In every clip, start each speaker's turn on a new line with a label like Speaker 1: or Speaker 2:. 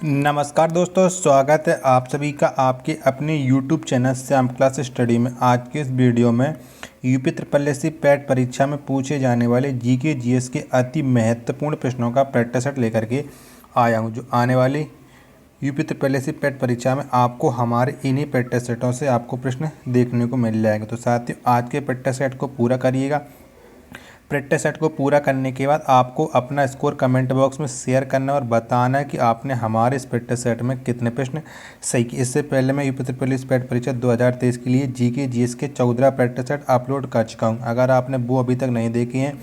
Speaker 1: नमस्कार दोस्तों, स्वागत है आप सभी का आपके अपने YouTube channel Shyam class study में। आज के इस वीडियो में UP triple S C PET परीक्षा में पूछे जाने वाले जीके जीएस के अति महत्वपूर्ण प्रश्नों का प्रैक्टिस सेट लेकर के आया हूं, जो आने वाली UP triple S C PET परीक्षा में आपको हमारे इन्हीं प्रैक्टिस सेटों से आपको प्रश्न देखने को मिल जाएंगे। तो साथियों, आज के प्रैक्टिस सेट को पूरा करिएगा। प्रैक्टिस सेट को पूरा करने के बाद आपको अपना स्कोर कमेंट बॉक्स में शेयर करना और बताना है कि आपने हमारे इस प्रैक्टिस सेट में कितने प्रश्न सही किए। इससे पहले मैं यूपी ट्रिपल एस पैट परीक्षा 2023 के लिए जीके जीएस के 14 प्रैक्टिस सेट अपलोड कर चुका हूं। अगर आपने वो अभी तक नहीं देखे हैं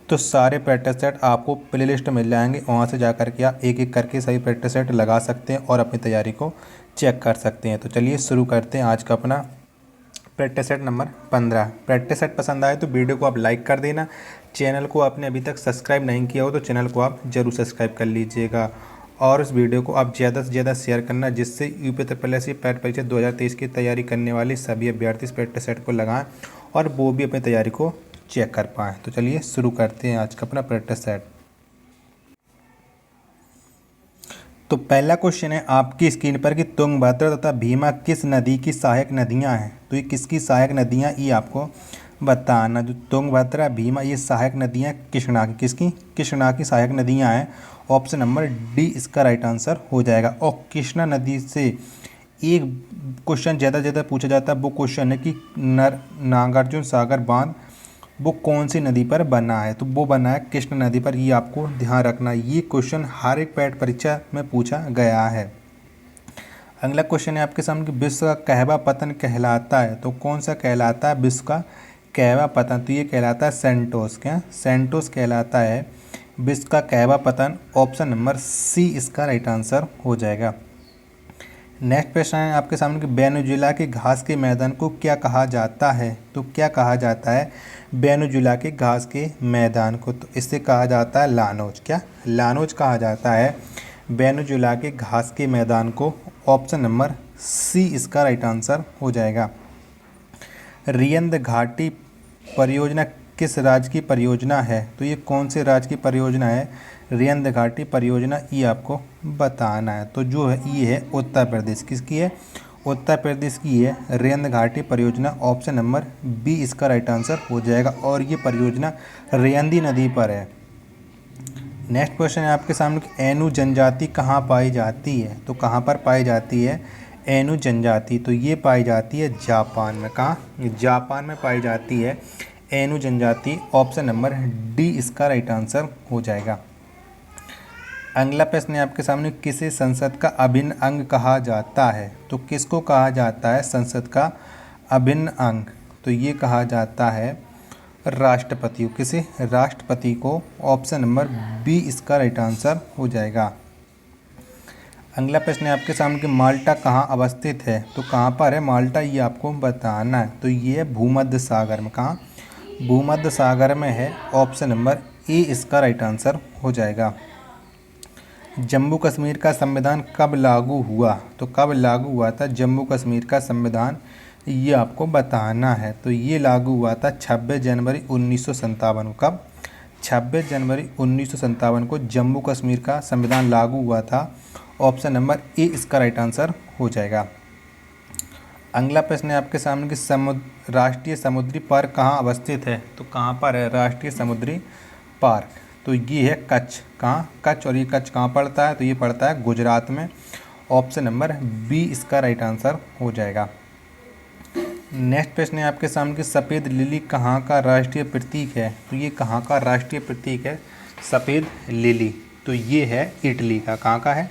Speaker 1: तो सारे प्रैक्टिस सेट आपको प्लेलिस्ट मिल जाएंगे, वहाँ से जा करके आप एक एक करके सही प्रैक्टिस सेट लगा सकते हैं और अपनी तैयारी को चेक कर सकते हैं। तो चलिए शुरू करते हैं आज का अपना practice set number 15। Practice set पसंद आए तो वीडियो को आप लाइक कर देना। चैनल को आपने अभी तक सब्सक्राइब नहीं किया हो तो चैनल को आप जरूर सब्सक्राइब कर लीजिएगा और इस वीडियो को आप ज़्यादा से ज़्यादा शेयर करना, जिससे UP triple S C PET परीक्षा 2023 की तैयारी करने वाले सभी अभ्यर्थी इस प्रैक्टिस सेट को लगाएं और वो भी अपनी तैयारी को चेक कर पाएँ। तो चलिए शुरू करते हैं आज का अपना प्रैक्टिस सेट। तो पहला क्वेश्चन है आपकी स्क्रीन पर कि तुंगभद्रा तथा भीमा किस नदी की सहायक नदियां हैं। तो ये किसकी सहायक नदियां, ये आपको बताना। जो तुंगभद्रा भीमा ये सहायक नदियां कृष्णा की, किसकी? कृष्णा की सहायक नदियां हैं। ऑप्शन नंबर डी इसका राइट आंसर हो जाएगा। और कृष्णा नदी से एक क्वेश्चन ज़्यादा पूछा जाता है, वो क्वेश्चन है कि नागार्जुन सागर बांध वो कौन सी नदी पर बना है। तो वो बना है कृष्ण नदी पर। ये आपको ध्यान रखना, ये क्वेश्चन हर एक पैट परीक्षा में पूछा गया है। अगला क्वेश्चन है आपके सामने कि विश्व का कहवा पतन कहलाता है। तो कौन सा कहलाता है विश्व का कहवा पतन? तो ये कहलाता है सेंटोस। क्या? सेंटोस कहलाता है विश्व का कहवा पतन। ऑप्शन नंबर सी इसका राइट आंसर हो जाएगा। नेक्स्ट प्रश्न है आपके सामने कि वेनेजुएला के घास के मैदान को क्या कहा जाता है। तो क्या कहा जाता है वेनेजुएला के घास के मैदान को? तो इसे कहा जाता है लानोज। क्या? लानोज कहा जाता है वेनेजुएला के घास के मैदान को। ऑप्शन नंबर सी इसका राइट आंसर हो जाएगा। रियंद घाटी परियोजना किस राज्य की परियोजना है? तो ये कौन से राज्य की परियोजना है रियंद घाटी परियोजना, ये आपको बताना है। तो जो है ये है उत्तर प्रदेश। किसकी है? उत्तर प्रदेश की है रियंद घाटी परियोजना। ऑप्शन नंबर बी इसका राइट आंसर हो जाएगा और ये परियोजना रियंदी नदी पर है। नेक्स्ट क्वेश्चन है आपके सामने कि एनु जनजाति कहाँ पाई जाती है। तो कहाँ पर पाई जाती है एनु जनजाति? तो ये पाई जाती है जापान में। कहाँ? जापान में पाई जाती है एनु जनजाति। ऑप्शन नंबर डी इसका राइट आंसर हो जाएगा। अगला प्रश्न है आपके सामने किसे संसद का अभिन्न अंग कहा जाता है। तो किसको कहा जाता है संसद का अभिन्न अंग? तो ये कहा जाता है राष्ट्रपति को। किसे? राष्ट्रपति को। ऑप्शन नंबर बी इसका राइट आंसर हो जाएगा। अगला प्रश्न है आपके सामने कि माल्टा कहाँ अवस्थित है। तो कहाँ पर है माल्टा, ये आपको बताना है। तो ये है भूमध्य सागर में। कहाँ? भूमध्य सागर में है। ऑप्शन नंबर ए इसका राइट आंसर हो जाएगा। जम्मू कश्मीर का संविधान कब लागू हुआ? तो कब लागू हुआ था जम्मू कश्मीर का संविधान, ये आपको बताना है। तो ये लागू हुआ था 26 जनवरी 1957 को। कब? 26 जनवरी 1957 को जम्मू कश्मीर का संविधान लागू हुआ था। ऑप्शन नंबर ए इसका राइट आंसर हो जाएगा। अगला प्रश्न है आपके सामने कि राष्ट्रीय समुद्री पार्क कहाँ अवस्थित है। तो कहाँ पर है राष्ट्रीय समुद्री पार्क? तो ये है कच्छ। कहाँ? कच्छ। और ये कच्छ कहाँ पड़ता है? तो ये पड़ता है गुजरात में। ऑप्शन नंबर बी इसका राइट आंसर हो जाएगा। नेक्स्ट प्रश्न है आपके सामने कि सफ़ेद लिली कहाँ का राष्ट्रीय प्रतीक है। तो ये कहाँ का राष्ट्रीय प्रतीक है सफ़ेद लिली? तो ये है इटली का। कहाँ का है?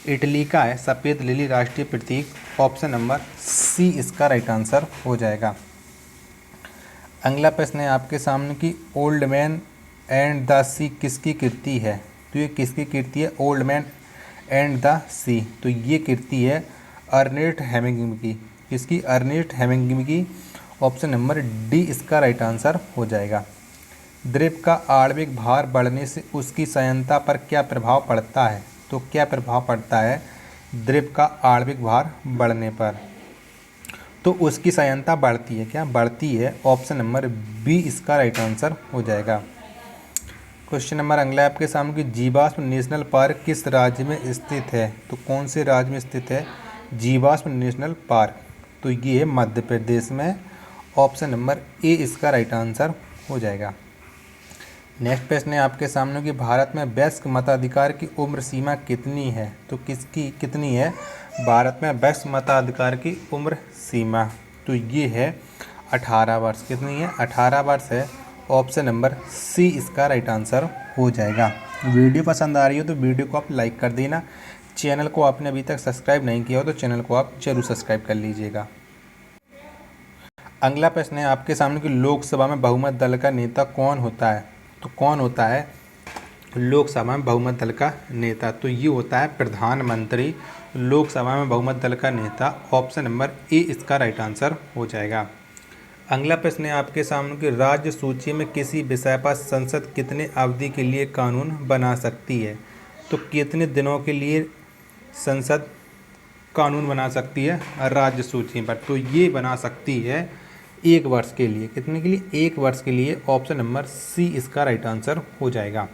Speaker 1: इटली का है सफ़ेद लिली राष्ट्रीय प्रतीक। ऑप्शन नंबर सी इसका राइट आंसर हो जाएगा। अगला प्रश्न है आपके सामने कि ओल्ड मैन एंड द सी किसकी कृति है। तो ये किसकी कृति है ओल्ड मैन एंड द सी? तो ये कृति है अर्नेस्ट हेमिंग्वे की। किसकी? अर्नेस्ट हेमिंग्वे की। ऑप्शन नंबर डी इसका राइट आंसर हो जाएगा। द्वीप का आणविक भार बढ़ने से उसकी संयंत्रता पर क्या प्रभाव पड़ता है। तो क्या प्रभाव पड़ता है द्वीप का आणविक भार बढ़ने पर? तो उसकी संयंत्रता बढ़ती है। क्या? बढ़ती है। ऑप्शन नंबर बी इसका राइट आंसर हो जाएगा। क्वेश्चन नंबर अगला है आपके सामने कि जीवाश्म नेशनल पार्क किस राज्य में स्थित है? तो कौन से राज्य में स्थित है जीवाश्म नेशनल पार्क? तो ये है मध्य प्रदेश में। ऑप्शन नंबर ए इसका राइट आंसर हो जाएगा। नेक्स्ट प्रश्न है आपके सामने कि भारत में वयस्क मताधिकार की उम्र सीमा कितनी है? तो किसकी कितनी है भारत में वयस्क मताधिकार की उम्र सीमा? तो ये है 18 वर्ष। कितनी है? 18 वर्ष है। ऑप्शन नंबर सी इसका राइट आंसर हो जाएगा। वीडियो पसंद आ रही हो तो वीडियो को आप लाइक कर देना। चैनल को आपने अभी तक सब्सक्राइब नहीं किया हो तो चैनल को आप जरूर सब्सक्राइब कर लीजिएगा। अगला प्रश्न है आपके सामने कि लोकसभा में बहुमत दल का नेता कौन होता है? तो कौन होता है लोकसभा में बहुमत दल का नेता? तो ये होता है प्रधानमंत्री। लोकसभा में बहुमत दल का नेता ऑप्शन नंबर ए इसका राइट आंसर हो जाएगा। अगला प्रश्न है आपके सामने कि राज्य सूची में किसी विषय पर संसद कितने अवधि के लिए कानून बना सकती है? तो कितने दिनों के लिए संसद कानून बना सकती है राज्य सूची पर? तो ये बना सकती है 1 वर्ष के लिए। कितने के लिए? 1 वर्ष के लिए। ऑप्शन नंबर सी इसका राइट आंसर हो जाएगा।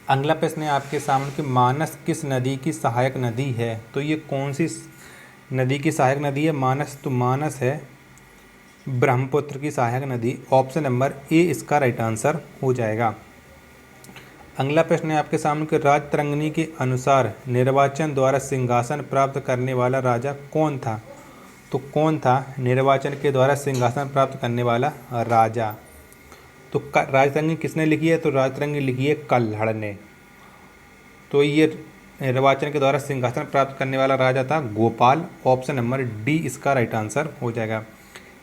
Speaker 1: अगला प्रश्न है आपके सामने कि मानस किस नदी की सहायक नदी है? तो ये कौन सी नदी की सहायक नदी है मानस? तो मानस है ब्रह्मपुत्र की सहायक नदी। ऑप्शन नंबर ए इसका राइट आंसर हो जाएगा। अगला प्रश्न है आपके सामने कि राजतरंगिणी के अनुसार निर्वाचन द्वारा सिंहासन प्राप्त करने वाला राजा कौन था? तो कौन था निर्वाचन के द्वारा सिंहासन प्राप्त करने वाला राजा? तो राजतरंगिणी किसने लिखी है? तो राजतरंगिणी लिखी है कल्हड़ ने। तो ये निर्वाचन के द्वारा सिंहासन प्राप्त करने वाला राजा था गोपाल। ऑप्शन नंबर डी इसका राइट आंसर हो जाएगा।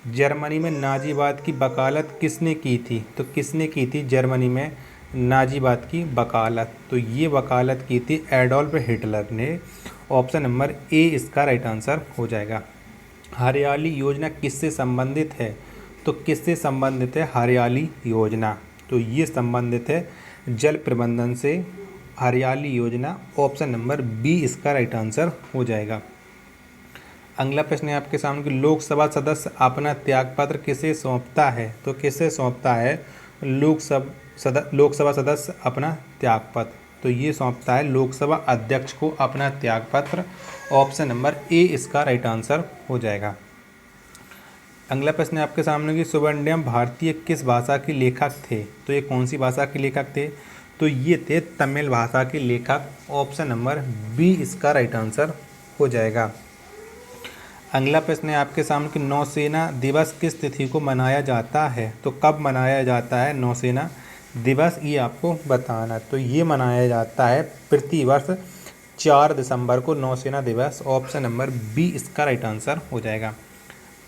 Speaker 1: जर्मनी में नाजीवाद की वकालत किसने की थी? तो किसने की थी जर्मनी में नाजीवाद की वकालत? तो ये वकालत की थी एडोल्फ हिटलर ने। ऑप्शन नंबर ए इसका राइट आंसर हो जाएगा। हरियाली योजना किससे संबंधित है? तो किससे संबंधित है हरियाली योजना? तो ये संबंधित है जल प्रबंधन से हरियाली योजना। ऑप्शन नंबर बी इसका राइट आंसर हो जाएगा। अगला प्रश्न है आपके सामने कि लोकसभा सदस्य अपना त्यागपत्र किसे सौंपता है? तो किसे सौंपता है लोकसभा सदस्य अपना त्यागपत्र? तो ये सौंपता है लोकसभा अध्यक्ष को अपना त्यागपत्र। ऑप्शन नंबर ए इसका राइट आंसर हो जाएगा। अगला प्रश्न है आपके सामने कि सुब्रमण्यम भारतीय किस भाषा के लेखक थे? तो ये कौन सी भाषा के लेखक थे? तो ये थे तमिल भाषा के लेखक। ऑप्शन नंबर बी इसका राइट आंसर हो जाएगा। अगला प्रश्न है आपके सामने कि नौसेना दिवस किस तिथि को मनाया जाता है? तो कब मनाया जाता है नौसेना दिवस? ये आपको बताना। तो ये मनाया जाता है प्रतिवर्ष 4 दिसंबर को नौसेना दिवस। ऑप्शन नंबर बी इसका राइट आंसर हो जाएगा।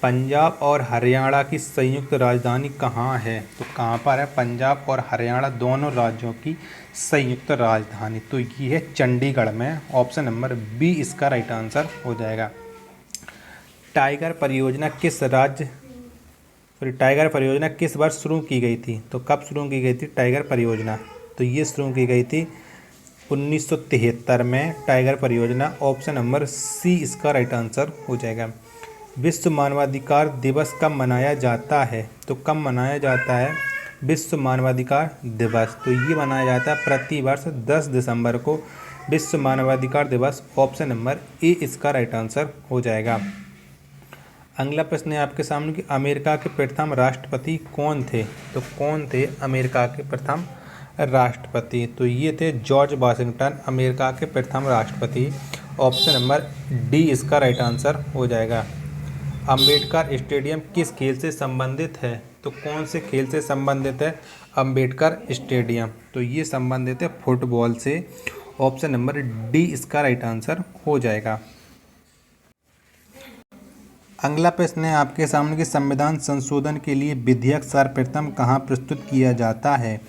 Speaker 1: पंजाब और हरियाणा की संयुक्त राजधानी कहाँ है? तो कहाँ पर है पंजाब और हरियाणा दोनों राज्यों की संयुक्त राजधानी? तो ये है चंडीगढ़ में। ऑप्शन नंबर बी इसका राइट आंसर हो जाएगा। टाइगर परियोजना किस वर्ष शुरू की गई थी? तो कब शुरू की गई थी टाइगर परियोजना? तो ये शुरू की गई थी 1973 में टाइगर परियोजना। ऑप्शन नंबर सी इसका राइट आंसर हो जाएगा। विश्व मानवाधिकार दिवस कब मनाया जाता है? तो कब मनाया जाता है विश्व मानवाधिकार दिवस? तो ये मनाया जाता है प्रतिवर्ष 10 दिसंबर को विश्व मानवाधिकार दिवस। ऑप्शन नंबर ए इसका राइट आंसर हो जाएगा। अगला प्रश्न है आपके सामने कि अमेरिका के प्रथम राष्ट्रपति कौन थे? तो कौन थे अमेरिका के प्रथम राष्ट्रपति? तो ये थे जॉर्ज वाशिंगटन अमेरिका के प्रथम राष्ट्रपति। ऑप्शन नंबर डी इसका राइट आंसर हो जाएगा। अंबेडकर स्टेडियम किस खेल से संबंधित है? तो कौन से खेल से संबंधित है अंबेडकर स्टेडियम? तो ये संबंधित है फुटबॉल से। ऑप्शन नंबर डी इसका राइट आंसर हो जाएगा। अगला प्रश्न है आपके सामने कि संविधान संशोधन के लिए विधेयक सर्वप्रथम कहाँ प्रस्तुत किया जाता है?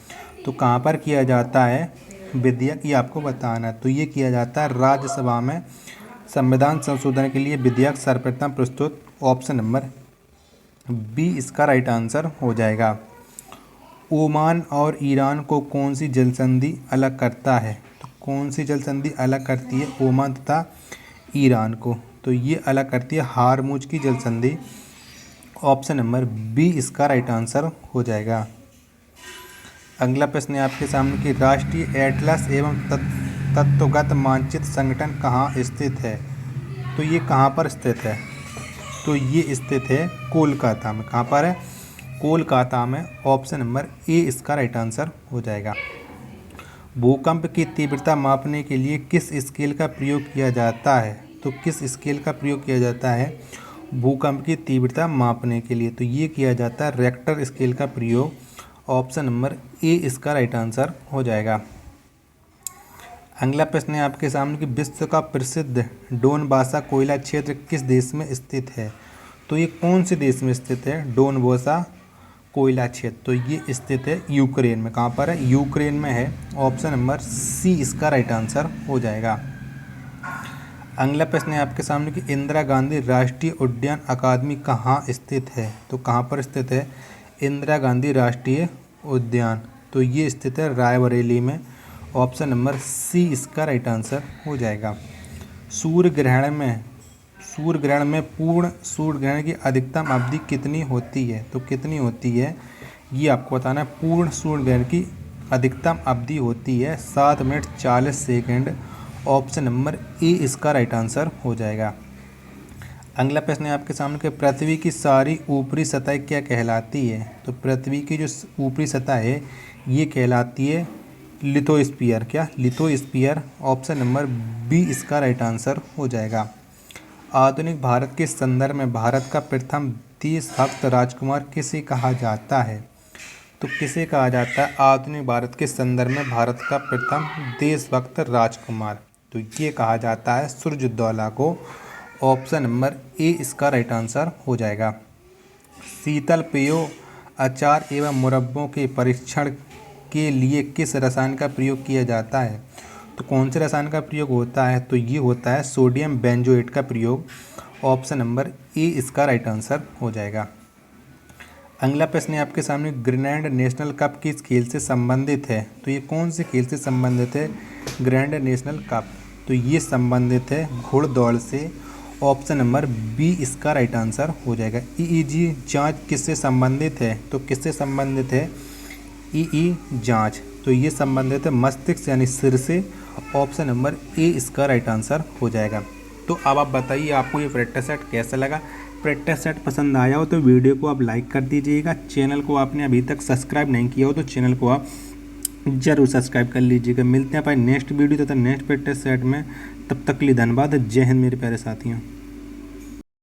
Speaker 1: तो कहाँ पर किया जाता है विधेयक? ये आपको बताना। तो ये किया जाता है राज्यसभा में। संविधान संशोधन के लिए विधेयक सर्वप्रथम प्रस्तुत। ऑप्शन नंबर बी इसका राइट आंसर हो जाएगा। ओमान और ईरान को कौन सी जल संधि अलग करता है? तो कौन सी जल संधि अलग करती है ओमान तथा ईरान को? तो ये अलग करती है हारमुज की जल संधि। ऑप्शन नंबर बी इसका राइट आंसर हो जाएगा। अगला प्रश्न है आपके सामने कि राष्ट्रीय एटलस एवं तत्वगत मानचित्र संगठन कहाँ स्थित है। तो ये कहाँ पर स्थित है, तो ये स्थित है कोलकाता में। कहाँ पर है, कोलकाता में। ऑप्शन नंबर ए इसका राइट आंसर हो जाएगा। भूकंप की तीव्रता मापने के लिए किस स्केल का प्रयोग किया जाता है। तो किस स्केल का प्रयोग किया जाता है भूकंप की तीव्रता मापने के लिए, तो ये किया जाता है रेक्टर स्केल का प्रयोग। ऑप्शन नंबर ए इसका राइट आंसर हो जाएगा। अगला प्रश्न है आपके सामने कि विश्व का प्रसिद्ध डोनबासा कोयला क्षेत्र किस देश में स्थित है। तो ये कौन से देश में स्थित है डोनबासा कोयला क्षेत्र, तो ये स्थित है यूक्रेन में। कहाँ पर है, यूक्रेन में है। ऑप्शन नंबर सी इसका राइट आंसर हो जाएगा। अगला प्रश्न है आपके सामने कि इंदिरा गांधी राष्ट्रीय उद्यान अकादमी कहाँ स्थित है। तो कहाँ पर स्थित है इंदिरा गांधी राष्ट्रीय उद्यान, तो ये स्थित है रायबरेली में। ऑप्शन नंबर सी इसका राइट आंसर हो जाएगा। सूर्य ग्रहण में पूर्ण सूर्य ग्रहण की अधिकतम अवधि कितनी होती है। तो कितनी होती है ये आपको बताना है। पूर्ण सूर्य ग्रहण की अधिकतम अवधि होती है 7 minute 40 second. Option number A इसका राइट आंसर हो जाएगा। अगला प्रश्न है आपके सामने कि पृथ्वी की सारी ऊपरी सतह क्या कहलाती है। तो पृथ्वी की जो ऊपरी सतह है ये कहलाती है लिथोस्फीयर। क्या, लिथोस्फीयर। ऑप्शन नंबर बी इसका राइट आंसर हो जाएगा। आधुनिक भारत के संदर्भ में भारत का प्रथम देशभक्त राजकुमार किसे कहा जाता है। तो किसे कहा जाता है आधुनिक भारत के संदर्भ में भारत का प्रथम देशभक्त राजकुमार, तो ये कहा जाता है सिराजुद्दौला को। ऑप्शन नंबर ए इसका राइट आंसर हो जाएगा। शीतल पेयों, अचार एवं मुरब्बों के परीक्षण के लिए किस रसायन का प्रयोग किया जाता है। तो कौन से रसायन का प्रयोग होता है, तो ये होता है सोडियम बेंजोएट का प्रयोग। ऑप्शन नंबर ए इसका राइट आंसर हो जाएगा। अगला प्रश्न है आपके सामने ग्रैंड नेशनल कप किस खेल से संबंधित है। तो ये कौन से खेल से संबंधित है ग्रैंड नेशनल कप, तो ये संबंधित है घुड़दौड़ से। ऑप्शन नंबर बी इसका राइट आंसर हो जाएगा। ईईजी जांच किससे संबंधित है, तो किससे संबंधित है ईई जांच, तो ये संबंधित है मस्तिष्क यानी सिर से। ऑप्शन नंबर ए इसका राइट आंसर हो जाएगा। तो अब आप बताइए आपको ये प्रैक्टिस सेट कैसा लगा। प्रैक्टिस सेट पसंद आया हो तो वीडियो को आप लाइक कर दीजिएगा। चैनल को आपने अभी तक सब्सक्राइब नहीं किया हो तो चैनल को आप जरूर सब्सक्राइब कर लीजिएगा। मिलते हैं भाई नेक्स्ट वीडियो तथा नेक्स्ट प्रैक्टिस सेट में, तब तक के लिए धन्यवाद। जय हिंद मेरे प्यारे साथियों।